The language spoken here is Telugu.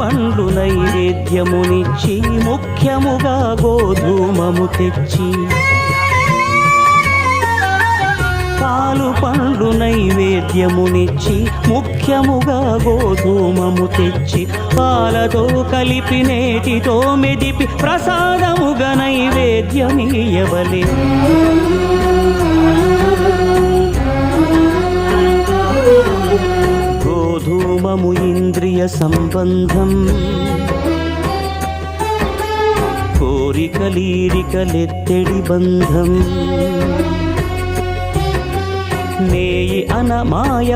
పండ్లు నైవేద్యమునిచ్చి ముఖ్యముగా గోధూమము తెచ్చి పాలు పండ్లు నైవేద్యమునిచ్చి ముఖ్యముగా గోధూమము తెచ్చి పాలతో కలిపి నేటితో మెదిపి ప్రసాదముగా నైవేద్యమీయవలె గోధూమము ఇంద్రియ సంబంధం కోరికలీరికలెత్తెడి బంధం నేయి అనమాయ